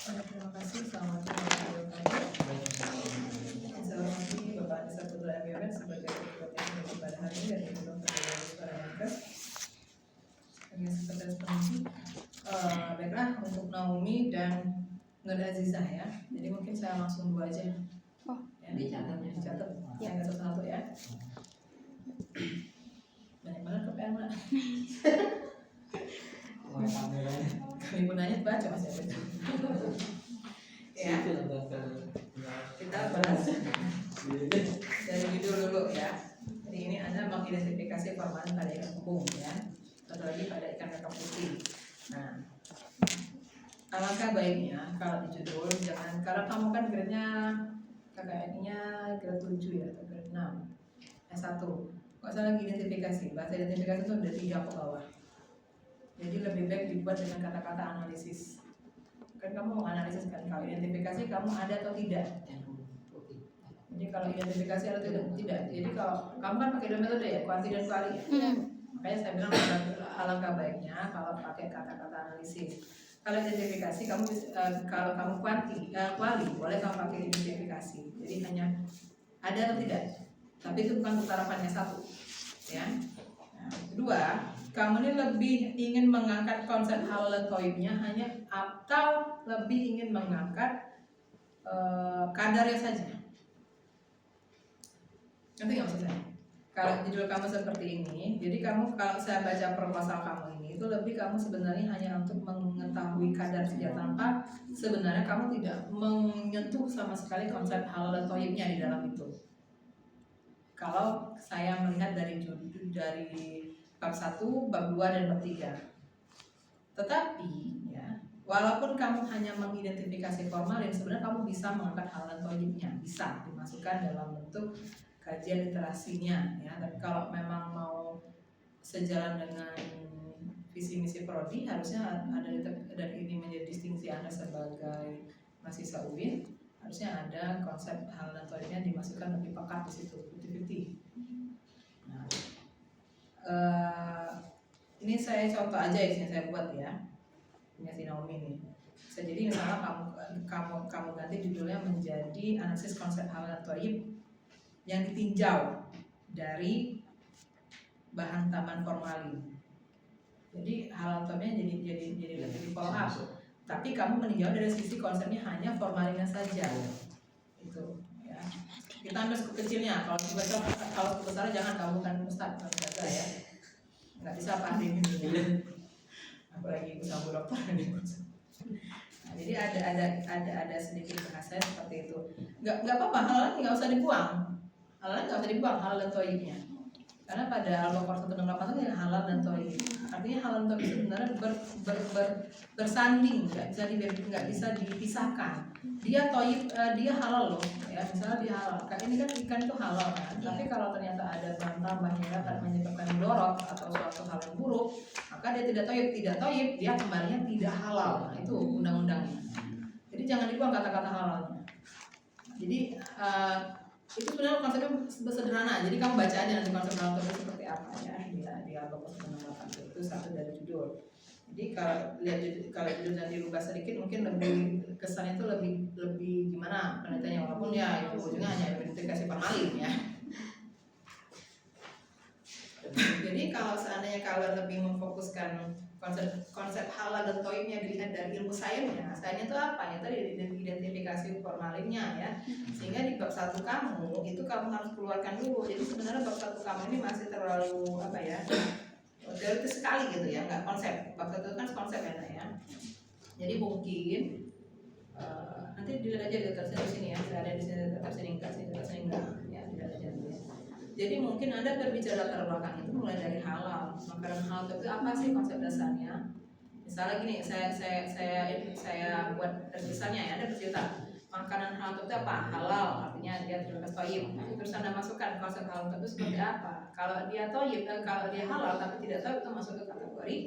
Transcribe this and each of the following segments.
Terima kasih. Assalamualaikum warahmatullahi wabarakatuh. Saya hormati Bapak Anissa Putra MWM sebagai Ketua Teknik pada hari ini dan Ketua Pegawai Suara Menkes. Hanya sekretaris komisi. Baiklah, untuk Naomi dan Nur Azizah ya. Jadi mungkin saya langsung dua aja. Oh, ya, dicatat. Ya, nggak satu-satu ya. Banyak banget kepen Mbak. Kami gunanya baca Mas ya. Ya. Kita bahas dari judul dulu ya. Jadi ini Anda mengidentifikasi formalin pada ikan kembung ya, atau lagi pada ikan kakap putih. Nah, alangkah baiknya kalau di judul jangan, kalau kamu kan grade-nya KKN-nya grade 7 ya atau grade 6 S1. Nggak usah lagi identifikasi. Bahasa identifikasi itu ada 3 ke bawah. Jadi lebih baik dibuat dengan kata-kata analisis. Kan kamu mau analisis kan, kalau identifikasi kamu ada atau tidak. Jadi kalau identifikasi atau tidak. Jadi kalau kamu kan pakai dua metode ya, kuanti dan kuali ya. Makanya saya bilang alangkah baiknya kalau pakai kata-kata analisis. Kalau identifikasi kamu kalau kamu kuali boleh kamu pakai identifikasi. Jadi hanya ada atau tidak. Tapi itu bukan utarapannya satu. Ya. Nah, kedua, kamu ini lebih ingin mengangkat konsep halal dan toibnya hanya atau lebih ingin mengangkat kadarnya saja. Nanti nggak maksud saya. Kalau judul kamu seperti ini, jadi kamu kalau saya baca proposal kamu ini itu lebih kamu sebenarnya hanya untuk mengetahui kadar saja tanpa sebenarnya kamu tidak menyentuh sama sekali konsep halal dan toibnya di dalam itu. Kalau saya melihat dari bab 1, bab 2 dan bab 3. Tetapi ya, walaupun kamu hanya mengidentifikasi formalin, sebenarnya kamu bisa mengangkat halal dan toibnya, bisa dimasukkan dalam bentuk kajian literasinya ya. Dan kalau memang mau sejalan dengan visi misi prodi, harusnya ada, dan ini menjadi distingsi Anda sebagai mahasiswa UIN, harusnya ada konsep halal dan toibnya dimasukkan lebih pekat di situ, 50-50. Nah, ini saya contoh aja yang saya buat ya, punya si Naomi ini. Bisa jadi misalnya kamu ganti judulnya menjadi analisis konsep halal dan toib yang ditinjau dari bahan taman formalin. Jadi halal toibnya jadi lebih di follow up. Tapi kamu meninjau dari sisi konsepnya hanya formalinnya saja. Itu ya. Kita ambil skup kecilnya. Kalau skup besar jangan, kamu kan ustaz, jaga ya. Nggak bisa Pak Adi ini. Apalagi bersama dokter ini. Nah, jadi ada sedikit bahasa seperti itu. Nggak apa-apa, halal nggak usah dibuang. Halal nggak usah dibuang, halal dan toibnya. Karena pada Al-Baqarah 168 itu halal dan toib. Artinya halal dan toib itu sebenarnya bersanding, nggak bisa dipisahkan. Dia toib, dia halal loh. Ya, misalnya dia halal. Kayak ini kan ikan itu halal kan. Tapi kalau ternyata ada bahan tambah yang dapat menyebabkan mudorot atau suatu hal yang buruk, maka dia tidak toib. Tidak toib, dia kembalinya tidak halal. Nah, itu undang-undangnya. Jadi jangan dibuang kata-kata halalnya. Jadi itu sebenarnya konsepnya sederhana. Jadi kamu baca aja nanti konsep halal itu seperti apa ya di Al-Baqarah 168 itu satu dari judul. Jadi kalau judulnya dirubah sedikit mungkin lebih kesannya itu lebih gimana penelitiannya, walaupun ya itu ujungnya hanya identifikasi formalin ya. Jadi kalau seandainya kalian lebih memfokuskan konsep halal dan toibnya dilihat dari ilmu sainsnya, itu apa ya, tadi identifikasi formalinnya ya, sehingga di bab 1 kamu itu kamu harus keluarkan dulu. Jadi sebenarnya bab 1 kamu ini masih terlalu apa ya, teoritis sekali gitu ya, nggak konsep. Bab 1 kan konsep ya. Jadi mungkin nanti dilihat aja di sini ya, tidak ada di sini enggak ya, tidak ada ya. Jadi mungkin Anda berbicara latar belakang itu mulai dari halal. Makanan halal itu apa sih konsep dasarnya? Misalnya gini, saya buat terbisannya ya, Anda bercerita makanan halal itu apa? Halal artinya dia terlepas toib. Terus Anda masukkan konsep halal itu seperti apa? Kalau dia toib, kalau dia halal tapi tidak toib, itu masuk ke kategori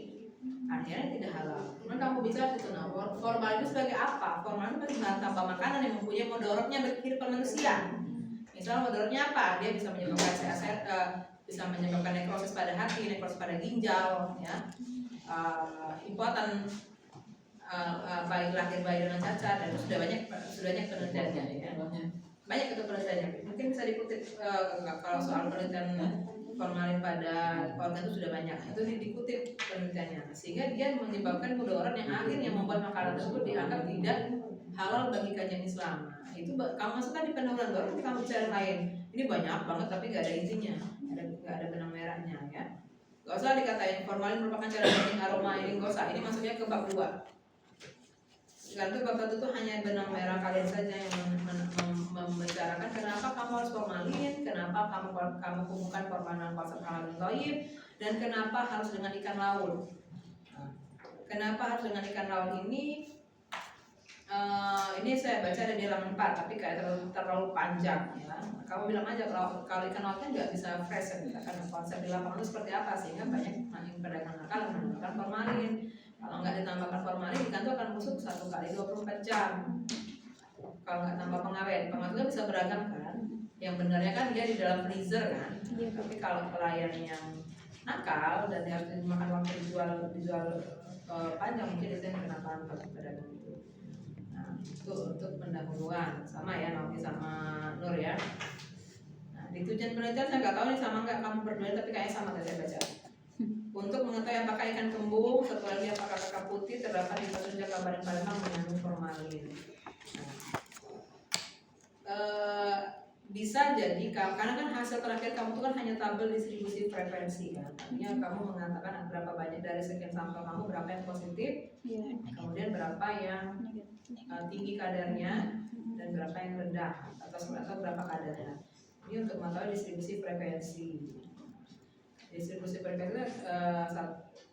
akhirnya tidak halal. Kemudian kamu bicara itu, nah formalin itu sebagai apa? Formalin itu bahan tambah makanan yang mempunyai mudorotnya bagi kehidupan manusia. Misalnya mudorotnya apa? Dia bisa menyebabkan bisa menyebabkan nekrosis pada hati, nekrosis pada ginjal, ya, hipotens bayi lahir bayi dengan cacat, dan itu sudah banyak penelitiannya ya. Banyak itu penelitiannya. Mungkin bisa dikutip kalau soal penelitian formalin pada organ itu sudah banyak. Itu dikutip penelitiannya. Sehingga dia menyebabkan mudarat yang akhirnya membuat makanan tersebut dianggap tidak halal bagi kajian Islam. Nah, itu kamu masukkan di penurunan baru kamu bicara lain. Ini banyak banget tapi nggak ada izinnya, nggak ada benang merahnya ya. Gak usah dikatain formalin merupakan cara banding aroma, ini gak usah. Ini masuknya ke bab 2. Karena itu bab 1 itu hanya benang merah kalian saja yang membicarakan kenapa kamu harus formalin, kenapa kamu kumpulkan formalin konsep halal dan thayyib, dan kenapa harus dengan ikan laut. Kenapa harus dengan ikan laut ini? Ini saya baca dari halaman 4, tapi kayak terlalu panjang ya. Kamu bilang aja kalau ikan lautnya nggak bisa fresh ya, karena konsep di lapangan itu seperti apa, sehingga banyak pedagang nakal menambahkan formalin. Kalau nggak ditambahkan formalin, ikan itu akan busuk 1 kali 24 jam. Kalau nggak tambah pengawet itu bisa beragam kan. Yang benarnya kan dia di dalam freezer kan. Tapi kalau pelayan yang nakal dan dia harus dimakan waktu dijual panjang, mungkin itu yang kenapa pedagang itu. Nah, itu untuk pendahuluan sama ya Naomi sama Nur ya. Nah, di tujuan penelitian saya nggak tahu nih sama nggak kamu berdua, tapi kayaknya sama tadi saya baca. Untuk mengetahui apakah ikan kembung, satu lagi apakah kakap putih terdapat di stasiun Jakarta dan Palembang mengandung formalin. Nah, bisa jadi karena kan hasil terakhir kamu itu kan hanya tabel distribusi frekuensi kan. Artinya kamu mengatakan berapa banyak dari sekian sampel kamu berapa yang positif, kemudian berapa yang tinggi kadarnya dan berapa yang rendah atau berapa kadarnya. Ini untuk mengetahui distribusi frekuensi. Distribusi frekuensi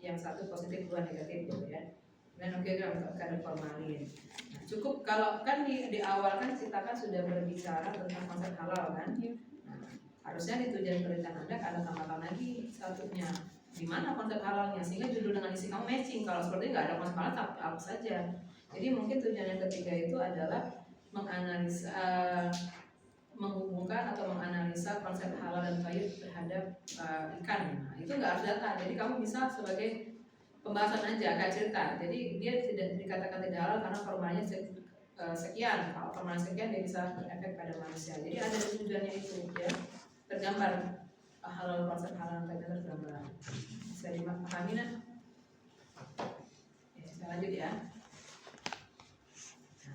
yang satu positif, 2 negatif gitu ya. Dan oke untuk kadar formalin. Nah, cukup kalau kan di awal kan kita kan sudah berbicara tentang konsep halal kan. Nah, harusnya di tujuan penelitian Anda ada tambahkan lagi satunya. Di mana konsep halalnya, sehingga judul dengan isi kamu matching. Kalau seperti itu nggak ada konsep halal, apa saja. Jadi mungkin tujuan yang ketiga itu adalah menganalisa, menghubungkan atau menganalisa konsep halal dan thayyib terhadap ikan. Nah, itu nggak harus data. Jadi kamu bisa sebagai pembahasan aja, kayak cerita. Jadi dia tidak dikatakan tidak halal karena formalnya sekian. Kalau formalnya sekian dia bisa berefek pada manusia. Jadi ada tujuannya itu ya. Tergambar halal, konsep halal dan thayyib tergambar. Bisa dipahami nah? Ya, saya lanjut ya.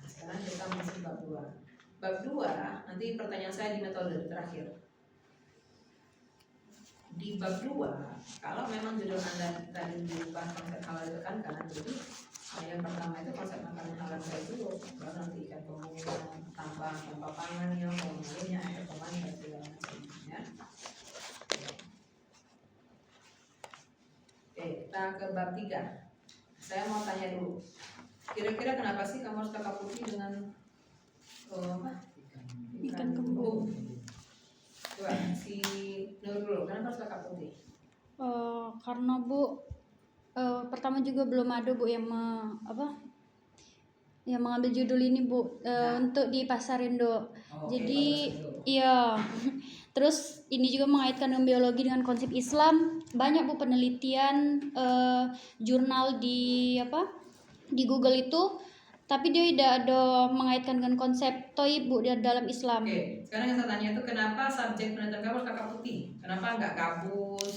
Sekarang kita masuk bab 2. Bab 2, nanti pertanyaan saya di metode terakhir. Di bab 2, kalau memang judul Anda tadi diubah konsep halal ditekankan, jadi yang pertama itu konsep makanan halal saya dulu, baru nanti ikan kembung, tambah pangannya, formalinnya, air kembang dan segala macam ya. Oke, kita ke bab 3. Saya mau tanya dulu. Kira-kira kenapa sih kamu harus kakap putih dengan ikan kembung? Coba si Nur dulu, kenapa harus kakap putih? Karena Bu, pertama juga belum ada Bu yang yang mengambil judul ini Bu, untuk dipasarin Do. Jadi iya. Terus ini juga mengaitkan dengan biologi dengan konsep Islam. Banyak Bu penelitian jurnal di Google itu, tapi dia tidak ada mengaitkan dengan konsep thayyib Bu dalam Islam. Oke, sekarang yang saya tanya itu kenapa subjek penelitian kamu harus kakap putih? Kenapa nggak gabus?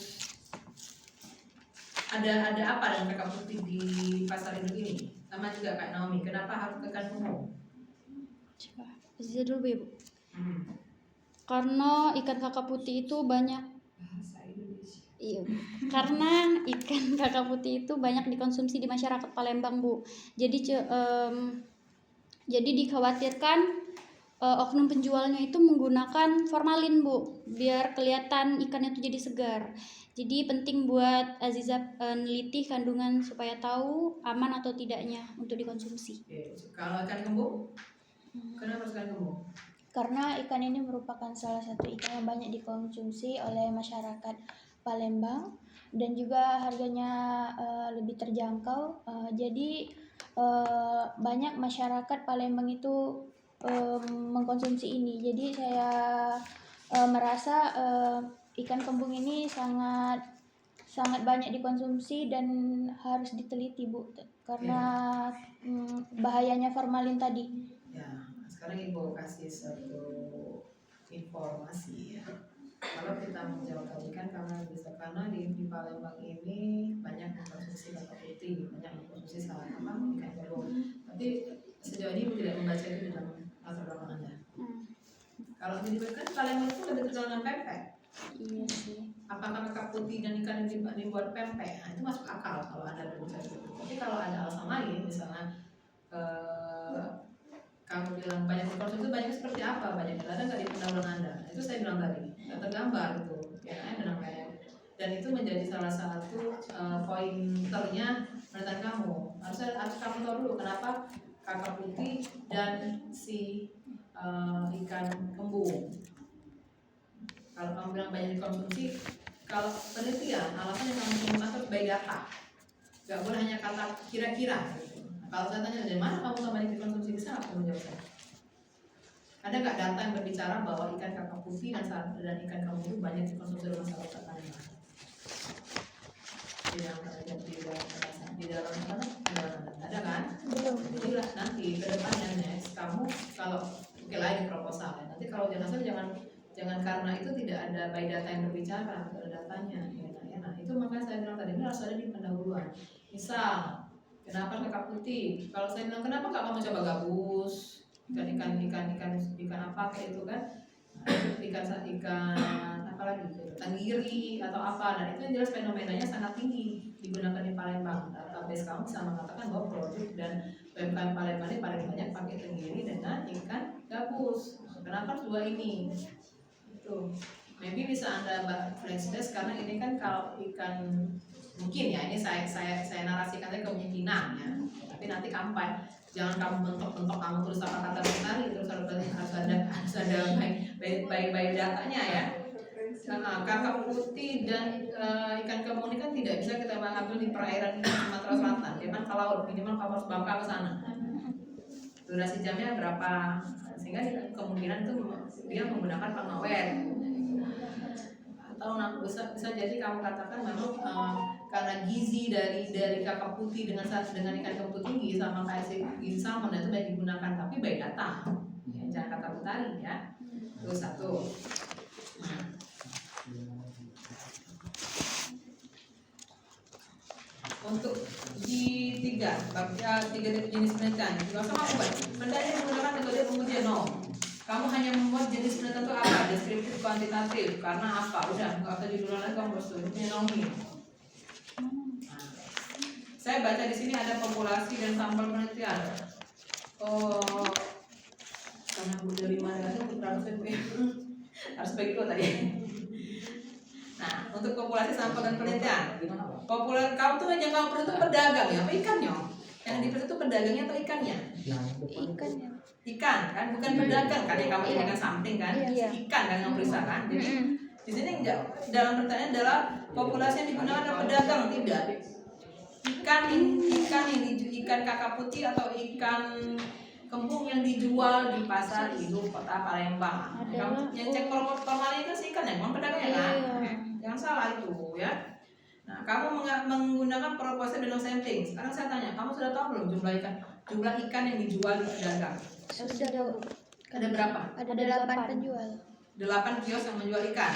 Ada apa dengan kakap putih di pasar induk ini? Sama juga kayak Naomi, kenapa harus tekan umum? Coba baca dulu Bu. Karena ikan kakap putih itu banyak. Bahasa Indonesia. Iya, karena ikan kakap putih itu banyak dikonsumsi di masyarakat Palembang Bu. Jadi dikhawatirkan oknum penjualnya itu menggunakan formalin Bu, biar kelihatan ikannya itu jadi segar. Jadi penting buat Aziza neliti kandungan supaya tahu aman atau tidaknya untuk dikonsumsi. Kalau ikan kembung, kenapa harus ikan kembung? Karena ikan ini merupakan salah satu ikan yang banyak dikonsumsi oleh masyarakat Palembang dan juga harganya lebih terjangkau. Jadi banyak masyarakat Palembang itu mengkonsumsi ini. Jadi saya merasa ikan kembung ini sangat banyak dikonsumsi dan harus diteliti Bu, karena bahayanya formalin tadi. Ya, sekarang Ibu kasih satu informasi ya. Kalau kita menjawab tadi kan karena di Palembang ini banyak mengkonsumsi kakak putih, banyak mengkonsumsi ikan kembung. Tapi sejauh ini Ibu tidak membaca itu di dalam latar belakang Anda. Kalau diberikan Palembang itu lebih terkenal dengan pempek. Iya sih. Apakah kakak putih dan ikan yang dibuat pempek? Nah, itu masuk akal kalau Anda berbicara itu. Tapi kalau ada alasan lain, misalnya kamu bilang banyak dikonsumsi itu banyak seperti apa? Banyak ada nggak di pendahuluan Anda? Nah, itu saya bilang tadi, nggak tergambar itu, ya kan? Dan itu menjadi salah satu pointernya penelitian kamu. Harus kamu tahu dulu kenapa kakak putih dan si ikan kembung. Kalau kamu bilang banyak dikonsumsi, kalau penelitian alasan yang kamu temukan harus by data, nggak boleh hanya kata kira-kira. Kalau saya tanya dari mana kamu tak banyak dikonsumsi, bisa nggak kamu jawab saya? Ada nggak data yang berbicara bahwa ikan kakap putih dan ikan kembung itu banyak dikonsumsi oleh masyarakat Palembang? Di dalam ada kan? Belum. Jadi nanti ke depannya next kamu kalau oke lah di proposal ya. Nanti kalau jangan karena itu tidak ada by data yang berbicara, ada datanya. Nah, itu makanya saya bilang tadi ini harus ada di pendahuluan. Misal kenapa kakak putih? Kalau saya bilang kenapa nggak kamu coba gabus, ikan apa kayak itu kan? Ikan apa lagi? Tenggiri atau apa? Nah itu yang jelas fenomenanya sangat tinggi digunakan di Palembang. Database kamu bisa mengatakan bahwa produk dan UMKM Palembang ini paling banyak pakai tenggiri dengan ikan gabus. Kenapa harus dua ini? Itu maybe bisa Anda flashback karena ini kan kalau ikan mungkin ya ini saya narasikan saja kemungkinan ya, tapi nanti jangan kamu bentok kamu terus apa kata sekali terus harus ada baik datanya ya. Karena kakap putih dan ikan kembung ini kan tidak bisa kita ambil di perairan Sumatera Selatan, dia kan ke laut, minimal kamu harus bangka ke sana. Durasi jamnya berapa? Sehingga kemungkinan itu dia menggunakan pengawet. Atau bisa jadi kamu katakan memang karena gizi dari kakap putih dengan ikan kembung tinggi sama kayak gizi salmon itu baik digunakan, tapi baik data ya, jangan kata utari ya. Itu satu. Untuk di tiga jenis penelitian juga sama buat penelitian menggunakan metode pengujian kamu hanya membuat jenis penelitian itu apa, deskriptif, kuantitatif, karena apa, udah nggak usah judulnya lagi, kamu harus punya nomi. Saya baca di sini ada populasi dan sampel penelitian. Karena udah 500 harus begitu tadi. Nah, untuk populasi sampel dan penelitian, kamu tuh yang kamu perlu itu pedagang ya, apa ikannya? Yang diperiksa itu pedagangnya atau ikannya? Ikannya. Ikan kan, bukan pedagang kan yang kamu inginkan sampling kan? Iya. Ikan kan yang periksa kan? Jadi di sini dalam pertanyaan adalah populasi yang digunakan adalah pedagang, tidak. Ikan kakap putih atau ikan kembung yang dijual di pasar induk kota Palembang. Kamu yang cek formalin itu si ikan ya, bukan pedagangnya kan? Jangan salah itu ya. Nah, kamu menggunakan proposal dalam sampling. Sekarang saya tanya, kamu sudah tahu belum jumlah ikan yang dijual di pedagang? Sudah tahu. Ada berapa? Ada 8 penjual. 8 kios yang menjual ikan.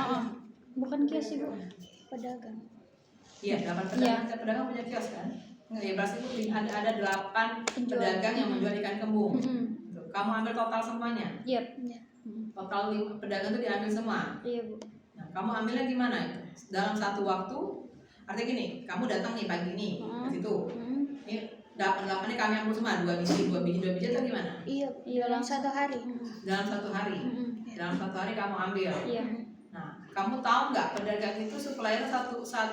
Bukan kios sih, Bu. Pedagang. Iya, 8 pedagang. Setiap pedagang punya kios kan? Ya, berarti itu ada 8 pedagang yang menjual ikan kembung. Kamu ambil total semuanya? Yep. Total pedagang itu diambil semua? Iya, Bu. Nah, kamu ambilnya gimana itu? Dalam satu waktu? Artinya gini, kamu datang nih pagi nih ke situ. Ini 8 ini kami ambil semua, 2 biji atau gimana? Iya, dalam 1 hari. Dalam 1 hari. Dalam 1 hari kamu ambil. Iya. Nah, kamu tahu nggak pedagang itu supplier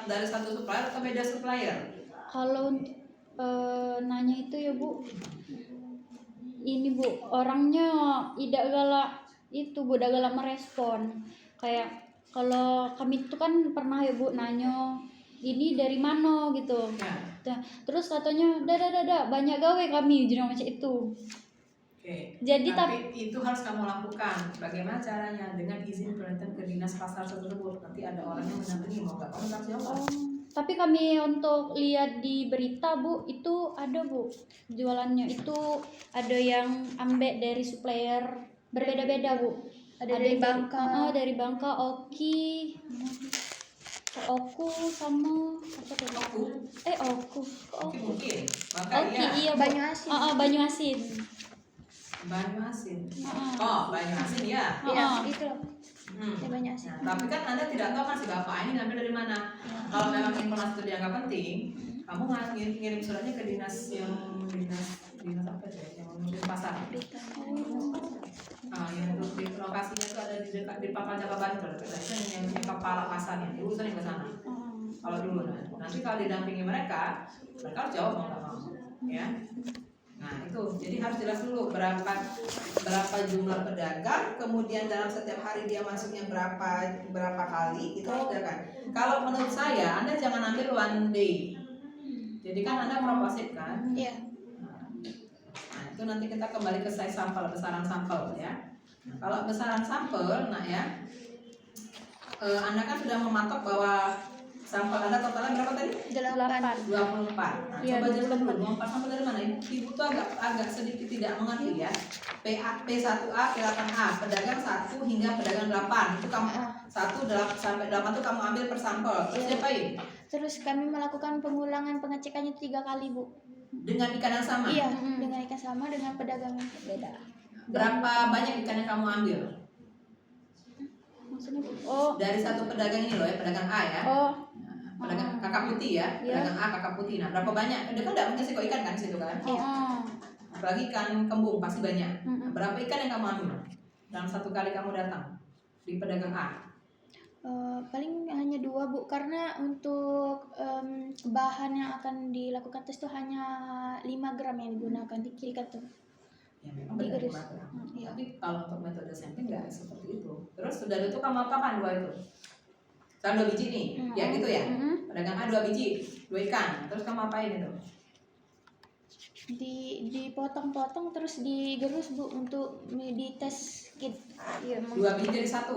dari satu supplier atau beda supplier? Kalau nanya itu ya Bu, ini Bu, orangnya tidak galak itu Bu, tidak galak merespon. Kayak kalau kami itu kan pernah ya Bu nanya ini dari mana gitu. Ya. Terus katanya dah banyak gawe kami jadi macam itu. Oke. Jadi tapi itu harus kamu lakukan. Bagaimana caranya? Dengan izin penelitian ke dinas pasar tersebut. Nanti ada orang yang mendampingi, mau nggak kamu tak jawab. Tapi kami untuk lihat di berita Bu, itu ada Bu jualannya itu ada yang ambek dari supplier berbeda-beda Bu. Ada dari Bangka. Dari Bangka, Oki, Oku sama apa tuh? Oku. Oku. Oke mungkin. Maka Oki iya. iya Bu. Banyuasin. Banyuasin. Banyuasin. Heeh. Oh, Banyuasin ya. Iya, Oh. itu loh. Ya, Banyuasin. Nah, tapi kan Anda tidak tahu kan si bapak ini ngambil dari mana. Kalau memang informasi itu dianggap penting, kamu ngirim suratnya ke dinas dinas apa ya? Yang ngurusin pasar. Yang untuk di lokasinya itu ada di dekat di Pangkal Jaba Bantul. Itu yang kepala pasarnya. Ibu sering ke sana. Kalau dulu nanti kalau didampingi mereka harus jawab mau nggak mau, ya. Nah itu, jadi harus jelas dulu berapa jumlah pedagang, kemudian dalam setiap hari dia masuknya berapa kali, itu harus kan. Kalau menurut saya, Anda jangan ambil one day. Jadi kan Anda proposif kan. Iya. Nah itu nanti kita kembali ke size sampel, besaran sampel ya. Nah, kalau besaran sampel, nah ya, Anda kan sudah mematok bahwa sampel Anda totalnya berapa tadi? 8. 24. Nah, Iya, coba jelaskan dulu 24. 24 sampel dari mana? Ibu tuh agak sedikit tidak mengerti ya. P1A, P8A, pedagang 1 hingga pedagang 8. Itu kamu 1 sampai 8 itu kamu ambil per sampel. Terus Iya. diapain? Terus kami melakukan pengulangan pengecekannya 3 kali, Bu. Dengan ikan yang sama. Iya, dengan ikan sama dengan pedagang yang berbeda. Berapa banyak ikan yang kamu ambil? Maksudnya Bu? Oh. Dari satu pedagang ini loh ya, pedagang A ya. Oh. Nah, pedagang kakak putih ya, Iya. pedagang A kakak putih. Nah, berapa banyak? Dia kan enggak punya seko ikan kan di situ kan? Iya. Apalagi ikan kembung pasti banyak. Mm-mm. Berapa ikan yang kamu ambil dalam satu kali kamu datang di pedagang A? Paling hanya 2, Bu, karena untuk bahan yang akan dilakukan tes itu hanya 5 gram yang digunakan di kiri tuh. Ya memang Di benar garis. 5 gram. Iya. Tapi kalau untuk metode sampling nggak seperti itu. Terus sudah itu kamu apakan 2 itu? Kan 2 biji nih, ya gitu ya. Pedagang A 2 biji, 2 ikan. Terus kamu apain itu? Dipotong-potong terus digerus, Bu, untuk dites kit. Iya, 2 biji jadi 1.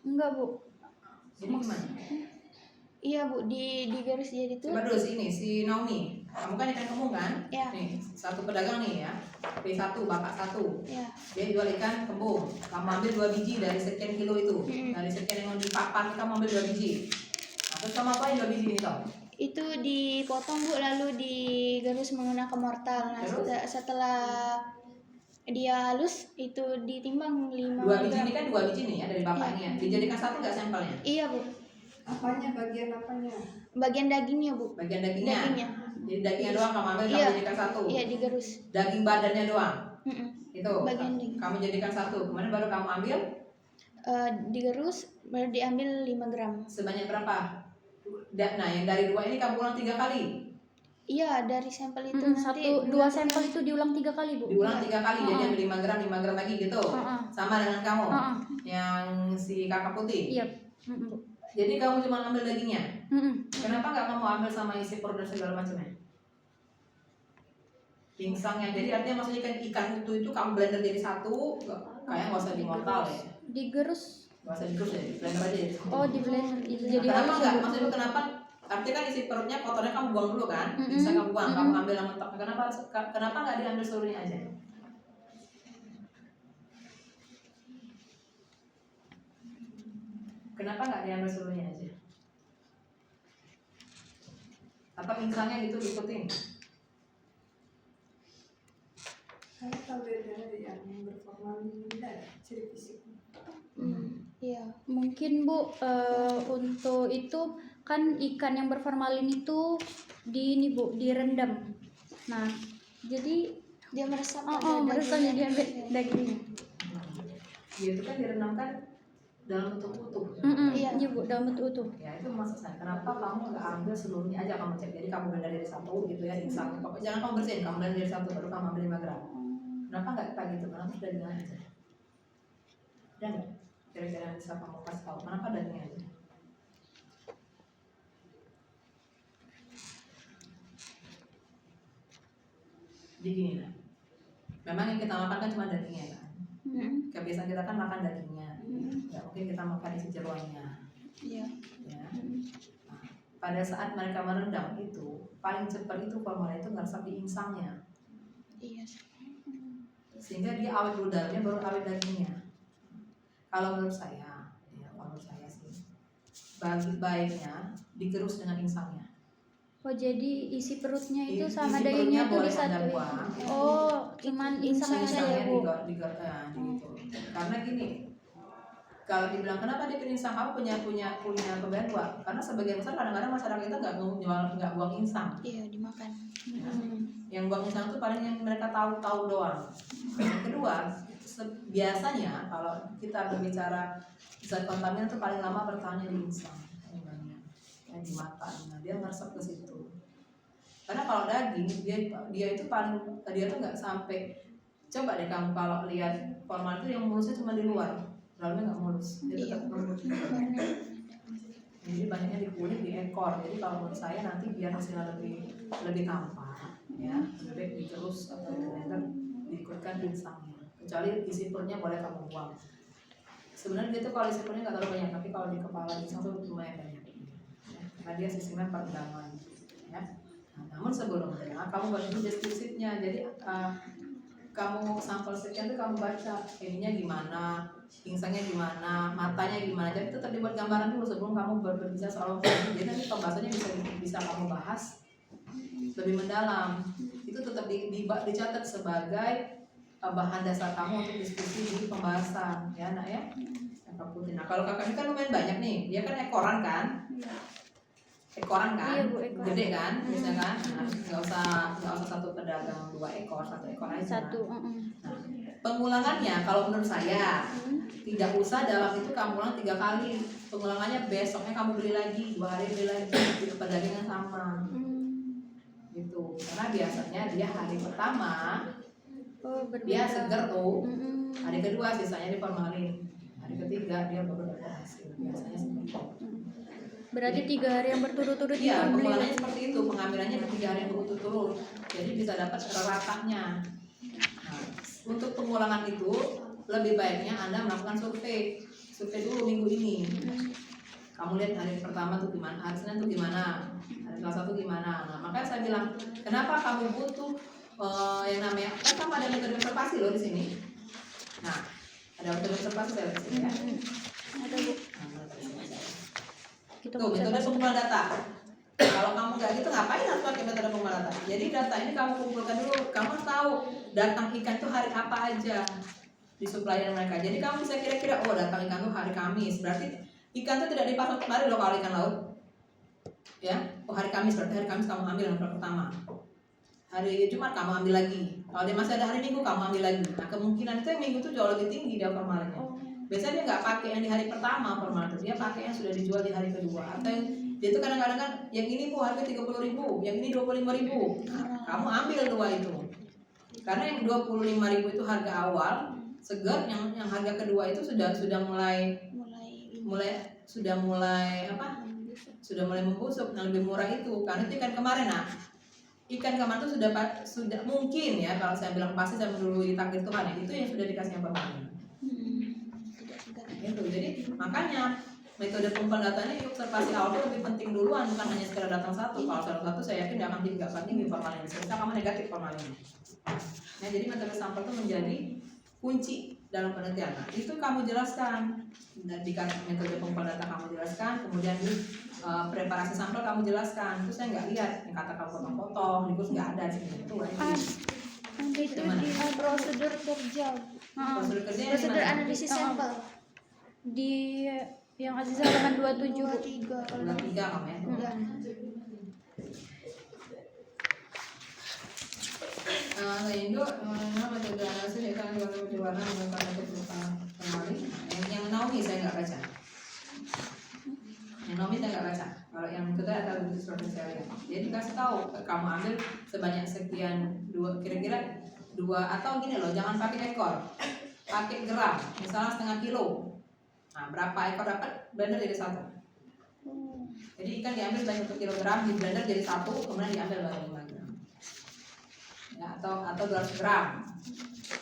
enggak Bu. Jadi gimana? Iya, Bu, digerus jadi tuh. Coba dulu si Naomi. Kamu kan ikan kembung kan? Iya. Nih, satu pedagang nih ya. P1, bapak 1. Iya. Dia jual ikan kembung. Kamu ambil 2 biji dari sekian kilo itu. Dari sekian yang di papan kamu ambil 2 biji. Nah, terus kamu apain 2 biji ini toh? Itu dipotong, Bu, lalu digerus menggunakan mortal. Nah, Terus? setelah dia halus itu ditimbang 5 2 biji gram. ini kan 2 biji nih ya dari bapak Iya. ini ya. Dijadikan satu nggak sampelnya? Iya, Bu. Apanya, bagian apanya? Bagian dagingnya, Bu. Bagian dagingnya. Dagingnya. Jadi dagingnya doang kamu ambil, Iya. kamu jadikan satu. Iya, digerus. Daging badannya doang. Mm-mm. Itu. Bagian daging. Kamu jadikan satu. Kemudian baru kamu ambil Digerus baru diambil 5 gram. sebanyak berapa? Nah, yang dari 2 ini kamu ulang 3 kali. Iya, dari sampel itu nanti 2 sampel itu diulang 3 kali Bu. Diulang 3 kali, jadi ambil 5 gram lagi gitu. Heeh. Sama dengan kamu. Heeh. Yang si kakak putih. Iya. Mm-mm. Jadi kamu cuma ambil dagingnya. Mm-mm. Kenapa nggak kamu ambil sama isi perut dan segala macamnya? Pingsangnya, jadi artinya maksudnya kan ikan utuh itu kamu blender jadi satu, kayak nggak usah dimortal ya, Digerus. nggak usah digerus ya, di blender aja ya. Oh, di blender jadi Kenapa halus nggak? ya, Bu? Maksudnya kenapa? Artinya kan isi perutnya kotornya kamu buang dulu kan, pingsang kamu buang, kamu ambil yang mentoknya. Kenapa nggak diambil seluruhnya aja? Kenapa nggak diambil seluruhnya aja? Apa pingsangnya gitu diikutin? Saya tahu dari yang berformalin ada ciri fisik. Iya. Mungkin Bu untuk itu kan ikan yang berformalin itu ini Bu direndam. Nah, jadi Dia meresap meresap jadi ambil dagingnya. Ya itu kan direndamkan dalam bentuk utuh. Iya. Iya Bu, dalam bentuk utuh. Ya itu maksud saya. Kenapa kamu nggak ambil seluruhnya aja kamu cek? Jadi kamu blender dari satu gitu ya, insang. Jangan kamu bersihin, kamu blender dari satu baru kamu ambil 5 gram. Kenapa nggak kayak gitu? Kenapa sudah dagingnya aja? Ada nggak? Kira-kira yang bisa kamu kasih tahu. Kenapa dagingnya aja? Jadi gini lah. Memang yang kita makan kan cuma dagingnya kan. Kebiasaan kita kan makan dagingnya. Nggak mungkin kita makan isi jeroannya. Iya. Ya. Nah, pada saat mereka merendam itu paling cepat itu formalin itu ngeresap di insangnya, Iya. sehingga dia awet dulu dalamnya baru awet dagingnya. Kalau menurut saya, ya, kalau menurut saya sih baiknya digerus dengan insangnya. Oh jadi isi perutnya itu Isi sama perutnya dagingnya tuh boleh Anda disatuin. buang. Oh, cuman insangnya saja ya, Bu. gitu. Karena gini, kalau dibilang kenapa dia pilih insang, kamu punya kelebihan dua. Karena sebagian besar kadang-kadang masyarakat kita nggak buang insang. Iya, dimakan. Ya. Yang buang insang itu paling yang mereka tahu doang. Yang kedua, biasanya kalau kita berbicara zat kontaminan itu paling lama bertahannya di insang, yang di mata. Nah, dia meresap ke situ. Karena kalau daging dia itu dia tuh nggak sampai. Coba deh kamu kalau lihat formalin itu yang mulusnya cuma di luar, dalamnya nggak mulus, dia tetap lembut. Jadi banyaknya di kulit, di ekor. Jadi kalau menurut saya nanti biar hasilnya lebih tampak, ya lebih baik diterus atau di blender diikutkan insangnya. Kecuali isi perutnya boleh kamu buang. Sebenarnya dia tuh kalau isi perutnya nggak terlalu banyak, tapi kalau di kepala insang tuh lumayan banyak. Ya, karena dia sistemnya perendaman. Ya. Nah, namun sebelumnya kamu baca dulu deskripsinya. Jadi kamu sampel sekian tuh kamu baca ininya gimana, insangnya gimana, matanya gimana. Jadi tetap dibuat gambaran dulu sebelum kamu berbicara soal formalin. Jadi nanti pembahasannya bisa kamu bahas lebih mendalam. Itu tetap dicatat sebagai bahan dasar kamu untuk diskusi di pembahasan, ya nak ya. Kakak putih. Nah kalau kakak ini kan lumayan banyak nih, dia kan ekoran kan? Ekoran kan, Iya, Bu, ekoran. gede kan, bisa kan? Nah, nggak usah satu pedagang 2 ekor, 1 ekor aja. Satu. Nah, pengulangannya kalau menurut saya tidak usah dalam itu kamu ulang 3 kali. Pengulangannya besoknya kamu beli lagi, 2 hari beli lagi, pedagang yang sama. Gitu. Karena biasanya dia hari pertama Oh, berbeda. dia seger tuh, hari kedua sisanya diformalin, hari ketiga dia baru dapat hasil. Biasanya seperti itu. Berarti 3 hari yang berturut-turut Iya, itu beli. pengulangannya seperti itu, pengambilannya 3 hari yang berturut-turut, jadi bisa dapat ratanya. Nah, untuk pengulangan itu lebih baiknya Anda melakukan survei dulu minggu ini. Kamu lihat hari pertama tuh gimana, hari Senin tuh gimana, hari Selasa tuh gimana. Nah, makanya saya bilang, kenapa kamu butuh yang namanya, kan kamu ada metode observasi loh di sini. Nah, ada metode observasi saya di sini ya. Ada, Bu. Kita Tuh, metode observasi. pengumpulan data. Kalau kamu nggak gitu, ngapain harus pakai metode pengumpulan data? Jadi data ini kamu kumpulkan dulu. Kamu tahu datang ikan tuh hari apa aja di supplier mereka. Jadi kamu bisa kira-kira, oh datang ikan tuh hari Kamis. Berarti ikan tuh tidak dipasok kemarin loh kalau ikan laut. Ya, oh hari Kamis berarti hari Kamis kamu ambil yang pertama. Hari Jumat kamu ambil lagi. Kalau dia masih ada hari Minggu kamu ambil lagi. Nah kemungkinan itu yang Minggu tuh jauh lebih tinggi dia formalinnya. Biasanya dia nggak pakai yang di hari pertama formalin, dia pakai yang sudah dijual di hari kedua. Atau yang dia tuh kadang-kadang kan yang ini Bu harga 30.000, yang ini 25.000. Nah, kamu ambil 2 itu. Karena yang 25.000 itu harga awal, segar yang harga kedua itu sudah mulai membusuk. Nah lebih murah itu karena itu ikan kemarin. Nah ikan kemarin itu sudah mungkin ya, kalau saya bilang pasti saya menurut takdir Tuhan ya, itu yang sudah dikasih yang formalin. Gitu. Jadi makanya metode pengumpulan datanya di observasi awal itu lebih penting duluan, bukan hanya sekedar datang satu. Kalau satu saya yakin dia akan tinggi formalin. Sekarang kamu negatif formalin. Nah jadi metode sampel itu menjadi kunci dalam penelitian. Nah, itu kamu jelaskan di metode pengumpulan data kamu jelaskan, kemudian di preparasi sampel kamu jelaskan. Terus saya nggak lihat yang kata kamu potong-potong, di kurs nggak ada sih itu aja. Itu di prosedur kerja. Prosedur kerja yang Prosedur mana? analisis sampel. Di yang Aziza halaman 27, Bu. 23 kamu ya. Iya. Indo metode analisis ya kan warna menggunakan kebutuhan formalin. Yang Naomi saya nggak baca. Yang Naomi saya nggak baca. Kalau yang itu ada lebih seperti saya lihat. Jadi dikasih tahu kamu ambil sebanyak sekian kira-kira 2 atau gini loh, jangan pakai ekor, pakai gram, misalnya setengah kilo. Nah berapa ekor dapat, blender jadi 1. Jadi ikan diambil sebanyak 1 kilogram, di blender jadi 1, kemudian diambil baru 5 gram. Ya, atau 200 gram.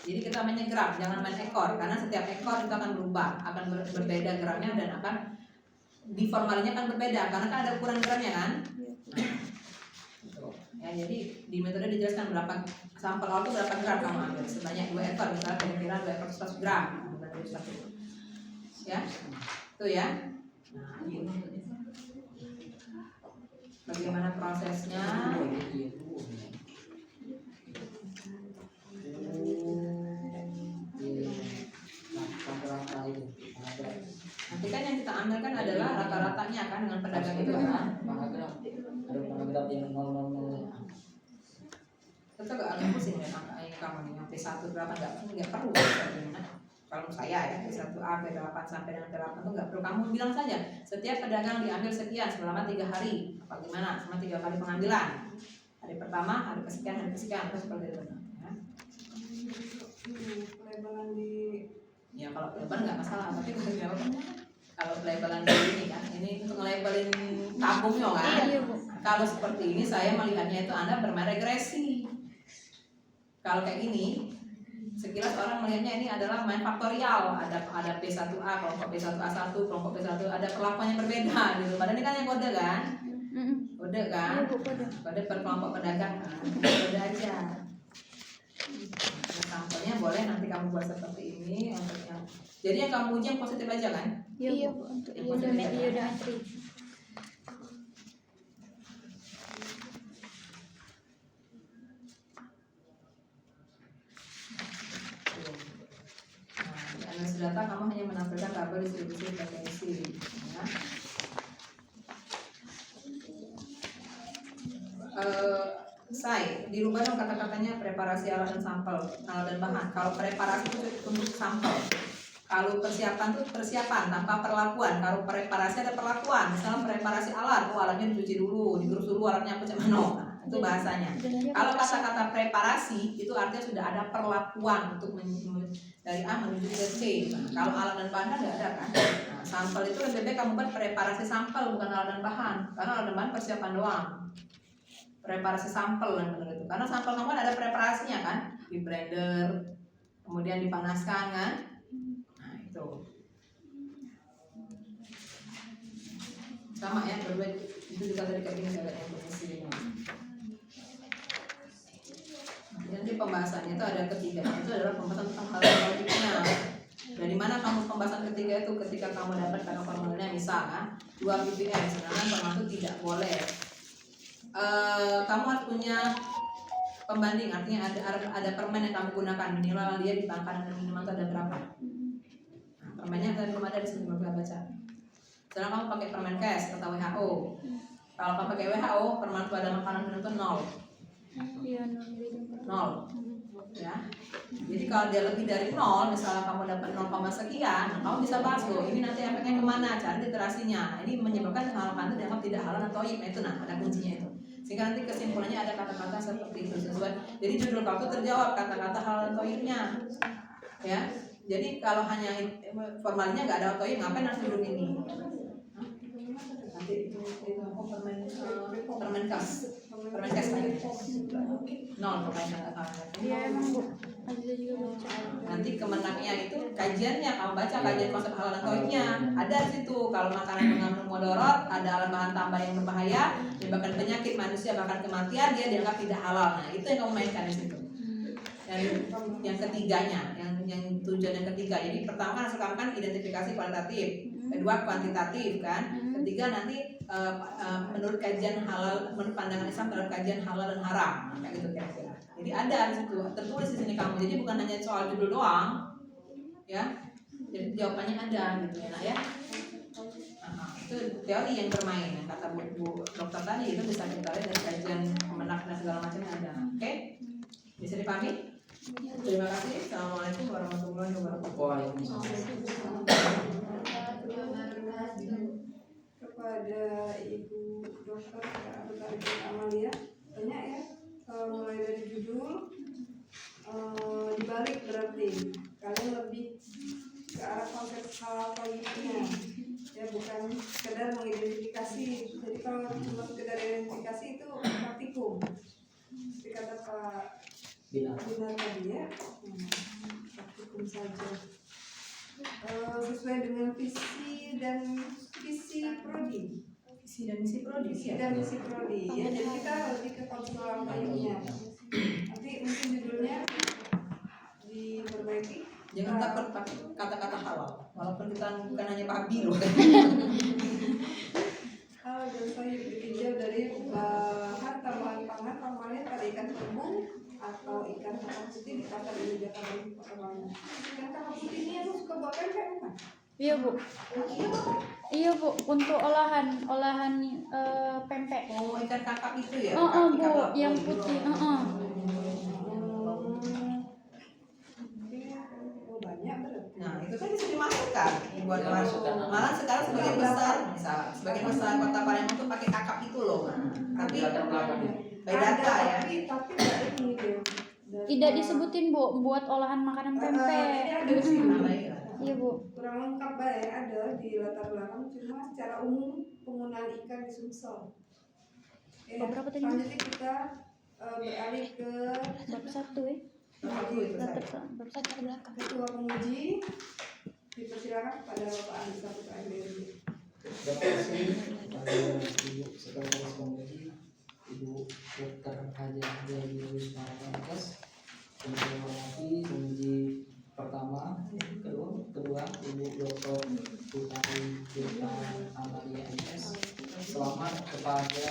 Jadi kita mainnya gram, jangan main ekor, karena setiap ekor itu akan berubah, akan berbeda gramnya dan akan di formalnya kan berbeda karena kan ada ukuran gramnya kan. Nah, gitu. Ya, jadi di metode dijelaskan berapa sampel awal itu berapa gram kamu ambil, sebanyak 2 ekor misalnya kira-kira 2 ekor 100 gram. Ya, itu ya. Nah, ini bagaimana prosesnya? Nanti kan yang kita ambil kan adalah rata-ratanya kan dengan pedagang itu kan. Ada paragraf yang 000. Itu agak pusing ya angka kamu nih, yang P1 berapa nggak perlu. Kalau saya ya P1A P8 sampai dengan P8 itu nggak perlu, kamu bilang saja setiap pedagang diambil sekian selama 3 hari, apa gimana selama 3 kali pengambilan, hari pertama, hari kesekian, terus seperti itu ya. Pelabelan di Ya kalau pelabelan nggak masalah, tapi kalau pelabelan di ini kan, ini untuk labelin tabungnya kan. Iya, Bu. Kalau seperti ini saya melihatnya itu Anda bermain regresi. Kalau kayak ini, sekilas orang melihatnya ini adalah main faktorial. Ada P1A, kelompok P1A1, kelompok P1 ada perlakuan yang berbeda gitu. Padahal ini kan yang kode kan? Kode kan? Iya, Bu, kode. Kode per kelompok pedagang kan? Kode aja. Sampelnya boleh nanti kamu buat seperti ini untuk yang. Jadi yang kamu uji yang positif aja kan? Iya, Bu, untuk Yang iodo positif aja. iodo antri. Nah, di analisis data kamu hanya menampilkan tabel distribusi frekuensi ya. Dirubah dong kata-katanya preparasi alat dan sampel, alat dan bahan. Kalau preparasi itu untuk sampel, kalau persiapan itu persiapan tanpa perlakuan. Kalau preparasi ada perlakuan, misalnya preparasi alat, alatnya dicuci dulu, digerus dulu alatnya apa cemano, nah, itu bahasanya. Kalau kata-kata preparasi itu artinya sudah ada perlakuan untuk dari A menuju ke C. Nah, kalau alat dan bahan nggak ada kan. Nah, sampel itu lebih baik kamu buat preparasi sampel bukan alat dan bahan, karena alat dan bahan persiapan doang. Preparasi sampel yang benar itu, karena sampel kamu kan ada preparasinya kan, di blender, kemudian dipanaskan kan. Nah itu sama ya, berdua itu juga tadi kayak gini kayak yang posisinya. Nanti pembahasannya itu ada ketiganya, itu adalah pembahasan tentang hal logiknya. Dari mana kamu pembahasan ketiga itu ketika kamu dapat kata formalnya misalnya 2 ppm, sedangkan formal itu tidak boleh. Kamu harus punya pembanding, artinya ada permen yang kamu gunakan, minimal dia di pangkalan dan minimal itu ada berapa. Nah, permennya tadi belum ada di sini, belum baca. Sekarang kamu pakai permen KES atau WHO. Kalau kamu pakai WHO, permen itu ada makanan itu 0. Iya, 0 ya. Jadi kalau dia lebih dari 0, misalnya kamu dapat 0, sekian, nah kamu bisa bahas loh, ini nanti efeknya kemana, cari literasinya. Nah, ini menyebabkan hal itu dianggap tidak halal atau toyib. Nah, itu ada kuncinya itu. Sehingga nanti kesimpulannya ada kata-kata seperti itu sesuai. Jadi judul kamu terjawab kata-kata halal atau toyibnya. Ya. Jadi kalau hanya formalnya nggak ada toyib, ngapain harus judul ini? Nanti itu permen kas lagi. 0 kata-kata. Iya, emang, Bu. Aziza juga baca. Nanti kemenangnya itu kajiannya, kamu baca kajian konsep halal dan toibnya ada di situ. Kalau makanan mengandung mudarat, ada alat bahan tambah yang berbahaya, menyebabkan penyakit manusia bahkan kematian, dia dianggap tidak halal. Nah itu yang kamu mainkan di situ. Yang ketiganya, yang tujuan yang ketiga. Jadi pertama kan kamu kan identifikasi kualitatif, kedua kuantitatif kan, ketiga nanti menurut kajian halal, menurut pandangan Islam dalam kajian halal dan haram, kayak gitu kira-kira. Jadi ada di situ tertulis di sini kamu. Jadi bukan hanya soal judul doang, ya. Jadi jawabannya ada gitu ya, nak ya. Nah, itu teori yang bermain. Yang kata Bu dokter tadi itu bisa kita lihat dari kajian menak dan segala macamnya ada. Oke? Bisa dipahami? Terima kasih. Assalamualaikum warahmatullahi wabarakatuh. kepada Ibu Dokter Abdul Karim Amalia, banyak ya, mulai dari judul dibalik berarti kalian lebih ke arah konsep hal toyibnya ya, bukan sekedar mengidentifikasi. Jadi kalau cuma sekedar identifikasi itu praktikum seperti kata Pak Binar tadi ya, praktikum saja. sesuai dengan visi dan misi prodi. Visi dan misi prodi Visi ya. dan misi prodi. Ya, jadi kita lebih ke konseling lainnya. Nanti mungkin judulnya diperbaiki. Jangan takut pakai kata-kata halal, walaupun kita bukan hanya babi loh. Hal dan sayur ditinjau dari bahan tambahan pangan formalin pada ikan kembung atau ikan kakap putih ditata di meja kabel perkembangan. Ikan kakap putih ini yang suka buat pempek bukan? Iya bu. Iya bu, untuk olahan pempek. Oh, ikan kakap itu ya? Oh Ikan bu, lapu yang itu. putih. Oh, banyak berarti. Nah, itu kan bisa dimasukkan buat Ya, orang. masukkan. Malah sekarang sebagian besar, misal sebagian besar kota Palembang tuh pakai kakap itu loh. Tapi Latar belakang ya. by data ya. Tapi nggak ini deh. Tidak disebutin bu, buat olahan makanan pempek. Ini ada di sini. Namanya. Iya bu. Kurang lengkap ya, ada di latar belakang, cuma secara umum penggunaan ikan di Sumsel. Oke, Beberapa tadi? selanjutnya kita beralih ke Bab 1 ya. Satu itu saya. Bab 1 ke belakang. ketua penguji. Dipersilakan kepada Bapak Andika Putra MDRD. Terima kasih pada Ibu Sekretaris Komisi, Ibu Dr. Haja Yayus Markas, untuk menghormati penguji pertama, kedua Ibu Dr. Putri Dita Amalia MS. Selamat kepada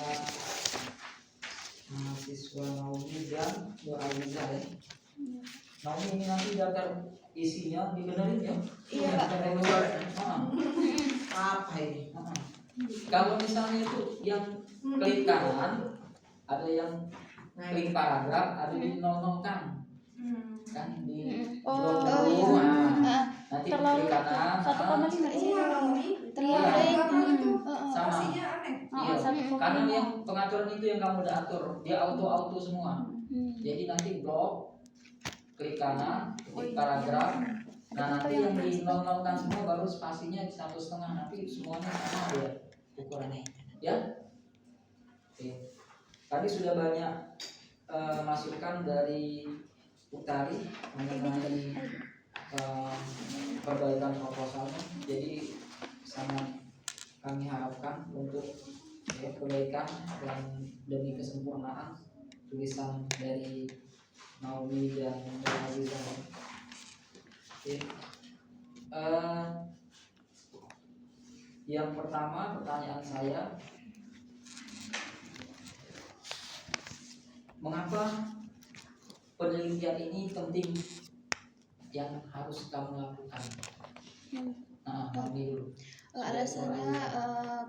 mahasiswa Naomi dan Bu Aliza ya. Naomi ini nanti daftar isinya dibenerin ya. Iya, Pak. Apa ini? Kalau misalnya itu yang klik kanan, ada yang klik paragraf, ada di nol-nolkan, kan di Oh, blok iya. dulu, nah, Ah, nanti Terlalu klik kanan, 1,5 di sini. Iya, Naomi. Terlalu Iya. Sama. sama. Pastinya aneh. Iya, satu koma karena lima. yang pengaturan itu yang kamu udah atur, dia auto semua. Jadi nanti blok, klik kanan, klik paragraf. Nah nanti yang di nol-nolkan semua baru spasinya 1,5, nanti semuanya sama ya ukurannya, ya. Oke. Tadi sudah banyak masukan dari Utari mengenai perbaikan proposalnya. Jadi sangat kami harapkan untuk perbaikan dan demi kesempurnaan tulisan dari Naomi dan Aziza. Oke. Yang pertama pertanyaan saya, mengapa penelitian ini penting yang harus kamu lakukan? Nah, Naomi dulu. Alasannya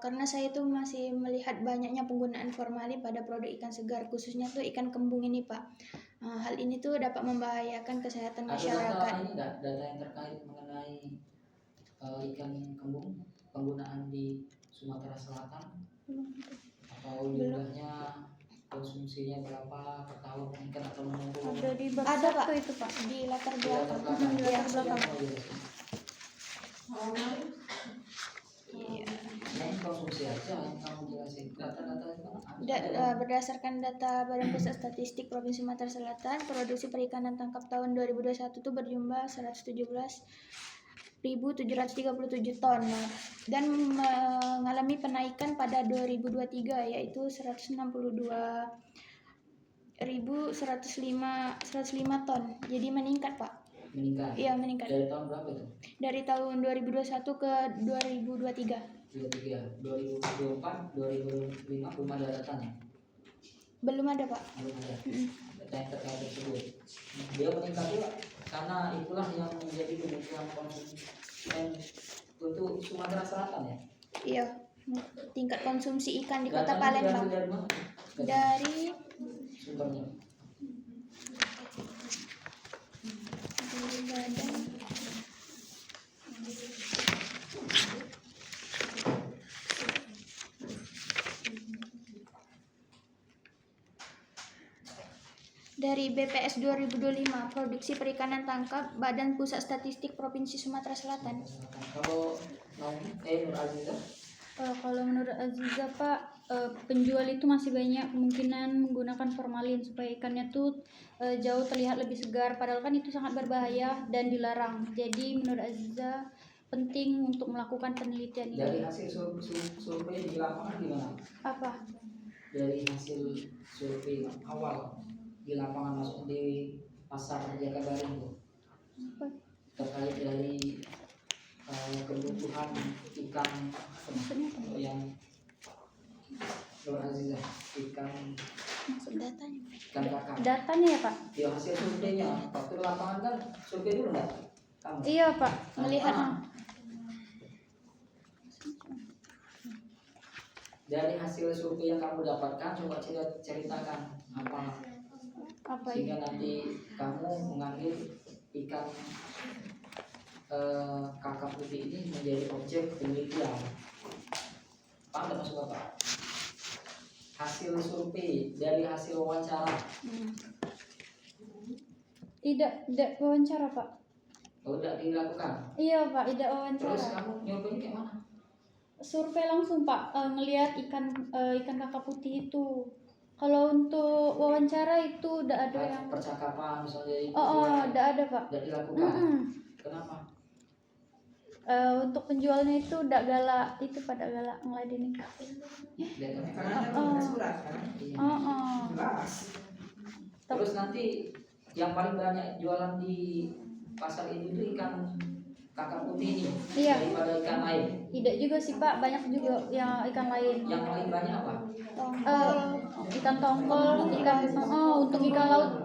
karena saya itu masih melihat banyaknya penggunaan formalin pada produk ikan segar, khususnya tuh ikan kembung ini Pak. Hal ini tuh dapat membahayakan kesehatan Ada masyarakat. data ini enggak, data yang terkait mengenai ikan kembung penggunaan di Sumatera Selatan atau jumlahnya, konsumsinya berapa per tahun meningkat atau menurun? Ada di bab Ada, Pak. 1 itu Pak. Di latar Di latar belakang. belakang. Di latar belakang. Oh, iya. Iya. Yang konsumsi aja yang kamu jelasin, data-data itu kan ada. Berdasarkan data Badan Pusat Statistik Provinsi Sumatera Selatan, produksi perikanan tangkap tahun 2021 itu berjumlah 117.737 ton dan mengalami penaikan pada 2023 yaitu 162.105 ton. Jadi meningkat, Pak. Meningkat. Iya, meningkat. Dari tahun berapa itu? Dari tahun 2021 ke 2023. 23, 2024, 2005 belum ada datanya. Belum ada, Pak. Belum ada data yang terkait tersebut. Dia meningkat juga karena itulah yang menjadi kebutuhan konsumen untuk Sumatera Selatan ya. Iya. Tingkat konsumsi ikan di Datanya Kota Palembang dari mana? dari Sumbernya. badan dari BPS 2025 produksi perikanan tangkap Badan Pusat Statistik Provinsi Sumatera Selatan. Kalau Naomi, Nur Aziza, Kalau menurut Aziza Pak, penjual itu masih banyak kemungkinan menggunakan formalin supaya ikannya tuh jauh terlihat lebih segar, padahal kan itu sangat berbahaya dan dilarang. Jadi menurut Aziza penting untuk melakukan penelitian ini. Dari hasil survei di lapangan gimana? Apa? Dari hasil survei awal di lapangan, masuk di pasar Jakabaring tuh, terkait dari kebutuhan ikan yang Nur Azizah, ikan Maksud datanya. kakak. Datanya ya Pak? Ya hasil surveinya, waktu di lapangan kan survei dulu enggak? Kamu? Iya Pak, melihat. Dari hasil survei yang kamu dapatkan, coba ceritakan Apa sehingga ini? nanti kamu mengambil ikan kakap putih ini menjadi objek penelitian. Pak, ada masuk apa? Hasil survei dari hasil wawancara. Tidak wawancara Pak. Oh, tidak dilakukan. Iya Pak, tidak Terus wawancara. kamu nyobanya kayak mana? Survei langsung Pak, ngelihat ikan kakap putih itu. Kalau untuk wawancara itu udah ada yang Percakapan misalnya itu udah ada Pak. tidak dilakukan. Kenapa? Untuk penjualnya itu udah galak, itu pada galak ngeladenin. Lihatnya. Karena ada surat kan. Iya. Jelas. Terus nanti yang paling banyak jualan di pasar ini tuh ikan kakap putih ini Iya. daripada ikan lain. Tidak juga sih Pak, banyak juga yang ikan lain. Yang paling banyak apa? Ikan tongkol, untuk ikan laut.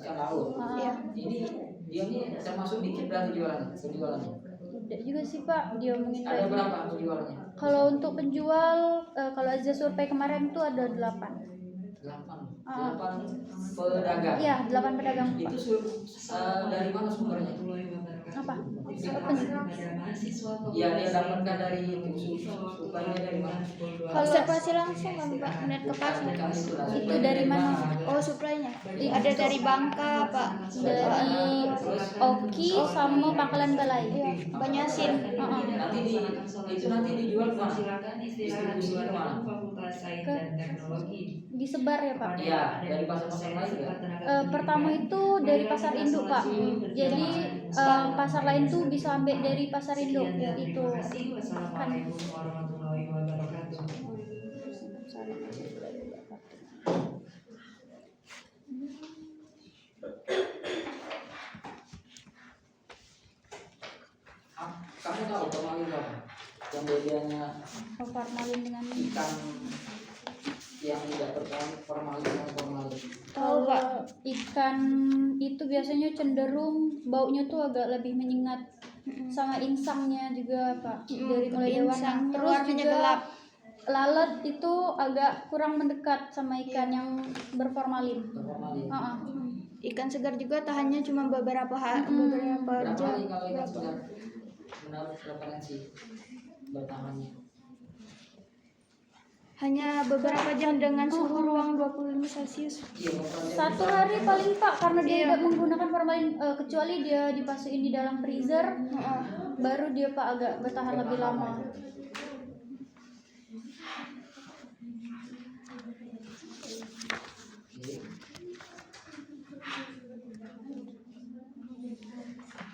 Ikan laut. Iya. Ini dia ini termasuk dikit berarti penjualannya. Tidak juga sih Pak, dia omongin Ada lagi. berapa penjualannya? Kalau untuk penjual, kalau aja survei kemarin itu ada 8. 8 pedagang. Iya, 8 pedagang. Itu dari mana sumbernya? Apa? Iya, dia dapatkan dari sumbernya dari mana? Kalau observasi langsung kan Pak, melihat ke pasar. Itu dari mana? Oh, suplainya. Ada dari Bangka, Pak. Dari Oki sama Pangkalan Balai. Iya, Banyasin. Nanti nanti dijual kemana? Distribusi kemana? Disebar ya Pak. Iya, dari pasar-pasar lain ya. Pertama itu dari pasar induk Pak. Jadi pasar lain tuh bisa ambil dari pasar induk itu. Wassalamualaikum warahmatullahi wabarakatuh. Kamu tahu formalin apa? Yang bedanya Formalin dengan ikan yang tidak formalin dan formalin. Tahu Pak. Ikan itu biasanya cenderung baunya tuh agak lebih menyengat, sama insangnya juga Pak. Dari mulai Insang, warna, terus warnanya juga gelap. lalat itu agak kurang mendekat sama ikan yang berformalin. Formalin. Ikan segar juga tahannya cuma beberapa Berapa jam. hari kalau ikan segar menurut referensi bertahannya? Hanya beberapa jam dengan suhu ruang 25 Celcius. Iya, 1 hari paling Pak, karena dia tidak menggunakan formalin, kecuali dia dipasukin di dalam freezer, baru dia Pak agak bertahan lebih lama.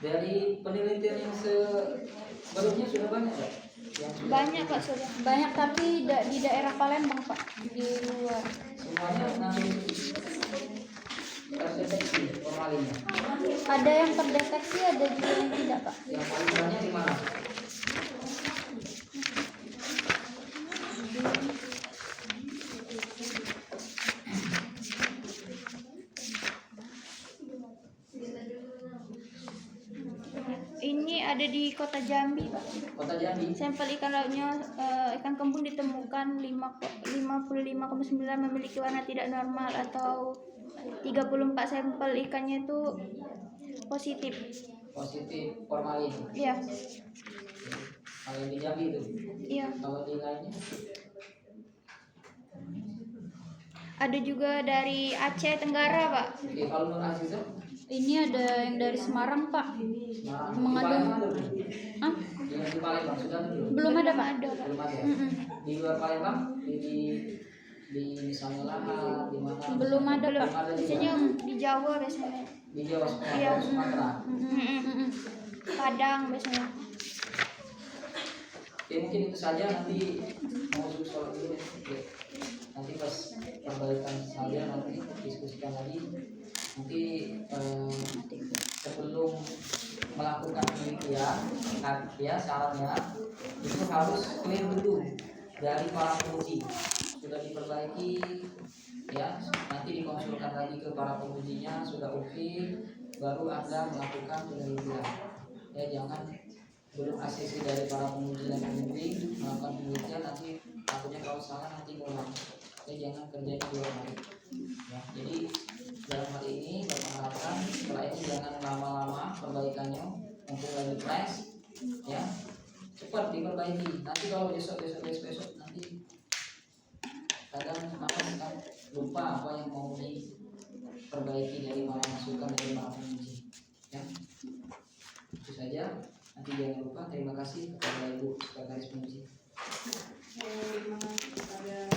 Dari penelitian yang sebelumnya sudah banyak ya? Banyak Pak sudah. Banyak tapi di daerah Palembang Pak, di luar. Semuanya nanti terdeteksi formalinnya. Ada yang terdeteksi, ada juga yang tidak Pak. Yang paling banyak di mana? Ini ada di Kota Jambi Pak. Kota Jambi. Sampel ikan lautnya ikan kembung ditemukan 55,9 memiliki warna tidak normal atau 34 sampel ikannya itu positif. Positif formalin. Iya. Kalau yang di Jambi itu. Iya. Kalau di lainnya? Ada juga dari Aceh Tenggara Pak. Oke, kalau Nur Azizah? Ini ada yang dari Semarang Pak. Semarang. Mengandung. Di Palembang ada belum? Hah? Di Palembang sudah ada belum? Belum ada Pak. Belum ada. Di luar Palembang? Di misalnya Lahat, di mana? Belum ada Belum Pak. ada Biasanya juga. di Jawa biasanya. Di Jawa semua, Iya. Sumatera. Padang biasanya. mungkin itu saja, nanti mau soal ini ya. Nanti pas perbaikan saja nanti diskusikan lagi. Nanti sebelum melakukan penelitian ya sarannya itu harus clear dulu dari para penguji, sudah diperbaiki ya, nanti dikonsulkan lagi ke para pengujinya, sudah oke, baru Anda melakukan penelitian ya. Jangan belum ACC dari para penguji dan pembimbing melakukan penelitian, nanti takutnya kalau salah nanti ngulang ya. Jangan kerjain 2 hari ya. Jadi dalam hal ini berpengharapan setelah ini jangan lama-lama perbaikannya, mumpung lagi kelas ya, cepat diperbaiki. Nanti kalau besok nanti kadang kan lupa apa yang mau diperbaiki dari para masukan dari para penguji ya. Itu saja. Nanti jangan lupa terima kasih kepada Ibu Sekretaris Penguji. Terima kasih kepada